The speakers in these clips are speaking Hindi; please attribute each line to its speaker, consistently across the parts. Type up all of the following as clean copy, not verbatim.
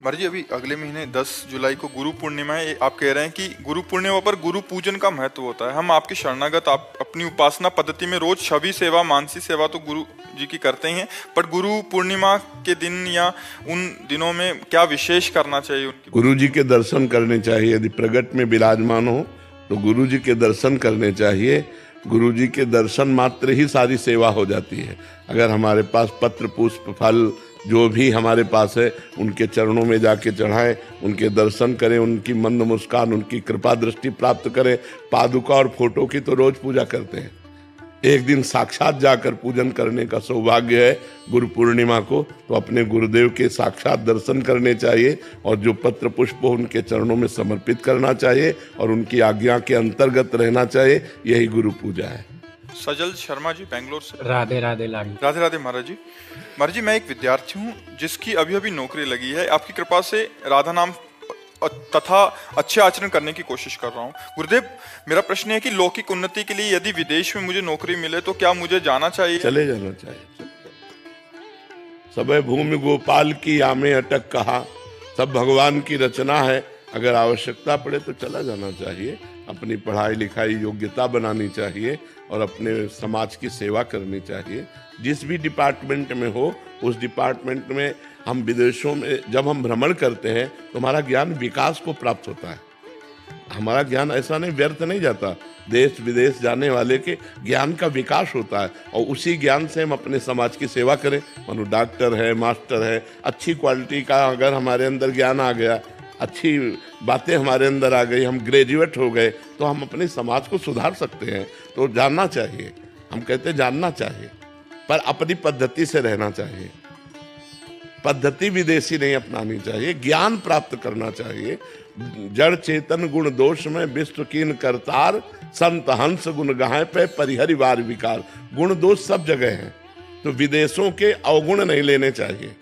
Speaker 1: महाराज जी, अभी अगले महीने 10 जुलाई को गुरु पूर्णिमा है। आप कह रहे हैं कि गुरु पूर्णिमा पर गुरु पूजन का महत्व होता है। हम आपके शरणागत, आप अपनी उपासना पद्धति में रोज छवि सेवा, मानसी सेवा तो गुरु जी की करते ही हैं, पर गुरु पूर्णिमा के दिन या उन दिनों में क्या विशेष करना चाहिए उनकी?
Speaker 2: गुरु जी के दर्शन करने चाहिए। यदि प्रगट में विराजमान हो तो गुरु जी के दर्शन करने चाहिए। गुरु जी के दर्शन मात्र ही सारी सेवा हो जाती है। अगर हमारे पास पत्र, पुष्प, फल जो भी हमारे पास है उनके चरणों में जाके चढ़ाएं, उनके दर्शन करें, उनकी मंद मुस्कान, उनकी कृपा दृष्टि प्राप्त करें। पादुका और फोटो की तो रोज पूजा करते हैं, एक दिन साक्षात जाकर पूजन करने का सौभाग्य है गुरु पूर्णिमा को, तो अपने गुरुदेव के साक्षात दर्शन करने चाहिए और जो पत्र पुष्प उनके चरणों में समर्पित करना चाहिए और उनकी आज्ञा के अंतर्गत रहना चाहिए। यही गुरु पूजा है।
Speaker 1: सजल शर्मा जी बेंगलोर से।
Speaker 3: राधे राधे लाडी।
Speaker 1: राधे राधे महाराज जी। महाराज जी, मैं एक विद्यार्थी हूँ जिसकी अभी अभी नौकरी लगी है। आपकी कृपा से राधा नाम तथा अच्छे आचरण करने की कोशिश कर रहा हूँ। गुरुदेव, मेरा प्रश्न है कि लौकिक उन्नति के लिए यदि विदेश में मुझे नौकरी मिले तो क्या मुझे जाना चाहिए?
Speaker 2: चले जाना चाहिए। सबे भूमि गोपाल की आमे अटक कहा, सब भगवान की रचना है। अगर आवश्यकता पड़े तो चला जाना चाहिए। अपनी पढ़ाई लिखाई योग्यता बनानी चाहिए और अपने समाज की सेवा करनी चाहिए। जिस भी डिपार्टमेंट में हो उस डिपार्टमेंट में हम विदेशों में जब हम भ्रमण करते हैं तो हमारा ज्ञान विकास को प्राप्त होता है। हमारा ज्ञान ऐसा नहीं व्यर्थ नहीं जाता। देश विदेश जाने वाले के ज्ञान का विकास होता है और उसी ज्ञान से हम अपने समाज की सेवा करें। मानो डॉक्टर है, मास्टर है, अच्छी क्वालिटी का अगर हमारे अंदर ज्ञान आ गया, अच्छी बातें हमारे अंदर आ गई, हम ग्रेजुएट हो गए तो हम अपने समाज को सुधार सकते हैं। तो जानना चाहिए, हम कहते हैं जानना चाहिए, पर अपनी पद्धति से रहना चाहिए। पद्धति विदेशी नहीं अपनानी चाहिए। ज्ञान प्राप्त करना चाहिए। जड़ चेतन गुण दोष में विश्व कीन करतार, संत हंस गुण गाहे पे परिहरि वार विकार। गुण दोष सब जगह हैं, तो विदेशों के अवगुण नहीं लेने चाहिए।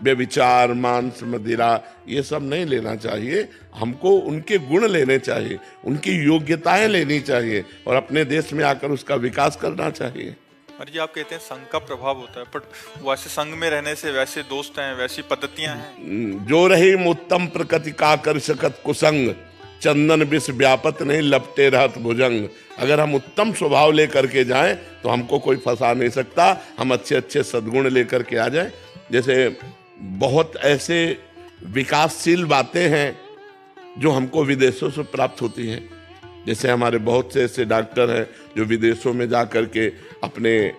Speaker 2: व्यभिचार, मांस, मदिरा ये सब नहीं लेना चाहिए। हमको उनके गुण लेने चाहिए, उनकी योग्यताएं लेनी चाहिए और अपने देश में आकर उसका विकास करना चाहिए।
Speaker 1: जी, आप कहते हैं संघ का प्रभाव होता है, पर वैसे संघ में रहने से वैसे दोस्त हैं, वैसी पद्धतियां हैं।
Speaker 2: जो रही उत्तम प्रकृति का कर सकत कुसंग, चंदन विष व्यापत नहीं लपटे रहत भुजंग। अगर हम उत्तम स्वभाव लेकर के जाएं तो हमको कोई फंसा नहीं सकता। हम अच्छे अच्छे सद्गुण लेकर के आ जाएं। जैसे बहुत ऐसे विकासशील बातें हैं जो हमको विदेशों से प्राप्त होती हैं। जैसे हमारे बहुत से ऐसे डॉक्टर हैं जो विदेशों में जा कर के अपने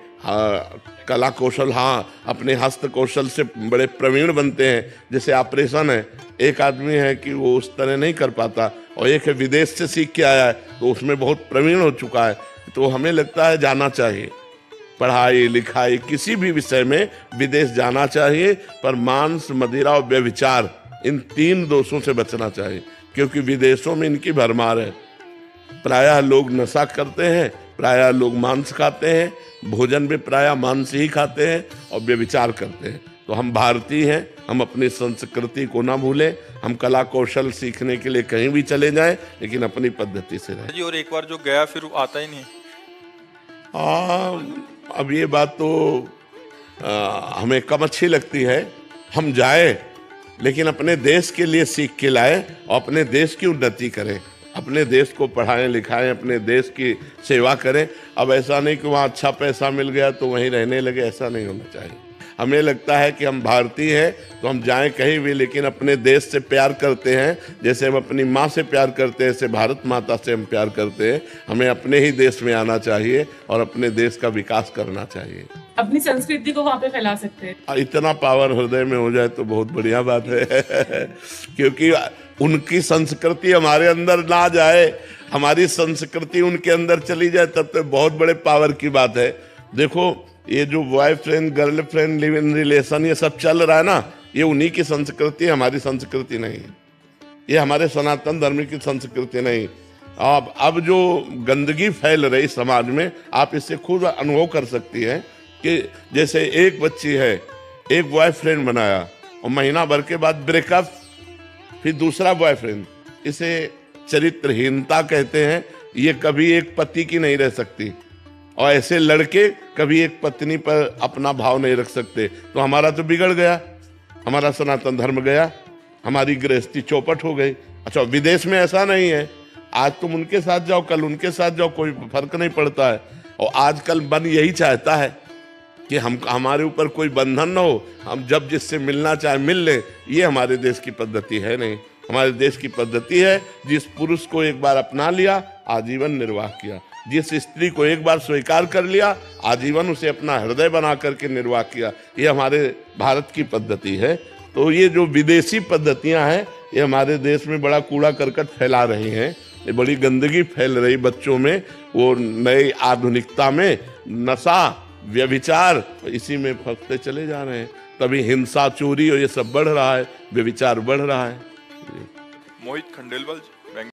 Speaker 2: कला कौशल, अपने हस्त कौशल से बड़े प्रवीण बनते हैं। जैसे ऑपरेशन है, एक आदमी है कि वो उस तरह नहीं कर पाता और एक है विदेश से सीख के आया है तो उसमें बहुत प्रवीण हो चुका है। तो हमें लगता है जाना चाहिए। पढ़ाई लिखाई किसी भी विषय में विदेश जाना चाहिए, पर मांस, मदिरा और व्यभिचार इन 3 दोषों से बचना चाहिए, क्योंकि विदेशों में इनकी भरमार है। प्रायः लोग नशा करते हैं, प्रायः लोग मांस खाते हैं, भोजन भी प्रायः मांस ही खाते हैं और व्यभिचार करते हैं। तो हम भारतीय हैं, हम अपनी संस्कृति को ना भूलें। हम कला कौशल सीखने के लिए कहीं भी चले जाएं, लेकिन अपनी पद्धति से रहें।
Speaker 1: जी, और एक बार जो गया फिर आता ही नहीं।
Speaker 2: अब ये बात तो हमें कम अच्छी लगती है। हम जाए लेकिन अपने देश के लिए सीख के लाए और अपने देश की उन्नति करें, अपने देश को पढ़ाएं लिखाएं, अपने देश की सेवा करें। अब ऐसा नहीं कि वहाँ अच्छा पैसा मिल गया तो वहीं रहने लगे, ऐसा नहीं होना चाहिए। हमें लगता है कि हम भारतीय हैं तो हम जाएं कहीं भी, लेकिन अपने देश से प्यार करते हैं। जैसे हम अपनी माँ से प्यार करते हैं, ऐसे भारत माता से हम प्यार करते हैं। हमें अपने ही देश में आना चाहिए और अपने देश का विकास करना चाहिए।
Speaker 4: अपनी संस्कृति को वहाँ पे फैला सकते हैं।
Speaker 2: इतना पावर हृदय में हो जाए तो बहुत बढ़िया बात है क्योंकि उनकी संस्कृति हमारे अंदर ना जाए, हमारी संस्कृति उनके अंदर चली जाए, तब तो बहुत बड़े पावर की बात है। देखो, ये जो boyfriend girlfriend live in relation ये सब चल रहा है ना, ये उन्हीं की संस्कृति, हमारी संस्कृति नहीं है। ये हमारे सनातन धर्म की संस्कृति नहीं। अब जो गंदगी फैल रही समाज में, आप इससे खुद अनुभव कर सकती हैं कि जैसे एक बच्ची है, एक बॉयफ्रेंड बनाया और महीना भर के बाद ब्रेकअप, फिर दूसरा बॉयफ्रेंड। इसे चरित्रहीनता कहते हैं। ये कभी एक पति की नहीं रह सकती और ऐसे लड़के कभी एक पत्नी पर अपना भाव नहीं रख सकते। तो हमारा तो बिगड़ गया, हमारा सनातन धर्म गया। हमारी गृहस्थी चौपट हो गई। अच्छा, विदेश में ऐसा नहीं है, आज तुम उनके साथ जाओ, कल उनके साथ जाओ, कोई फर्क नहीं पड़ता है। और आजकल मन यही चाहता है कि हमारे ऊपर कोई बंधन न हो, हम जब जिससे मिलना चाहे मिल लें। ये हमारे देश की पद्धति है नहीं। हमारे देश की पद्धति है, जिस पुरुष को एक बार अपना लिया आजीवन निर्वाह किया, जिस स्त्री को एक बार स्वीकार कर लिया आजीवन उसे अपना हृदय बना करके निर्वाह किया। ये हमारे भारत की पद्धति है। तो ये जो विदेशी पद्धतियां हैं, ये हमारे देश में बड़ा कूड़ा करकट फैला रही हैं, ये बड़ी गंदगी फैल रही बच्चों में, वो नई आधुनिकता में नशा व्यभिचार इसी में फंसते चले जा रहे हैं। तभी हिंसा, चोरी और ये सब बढ़ रहा है, व्यभिचार बढ़ रहा है।
Speaker 1: मोहित खंडेलवाल जी।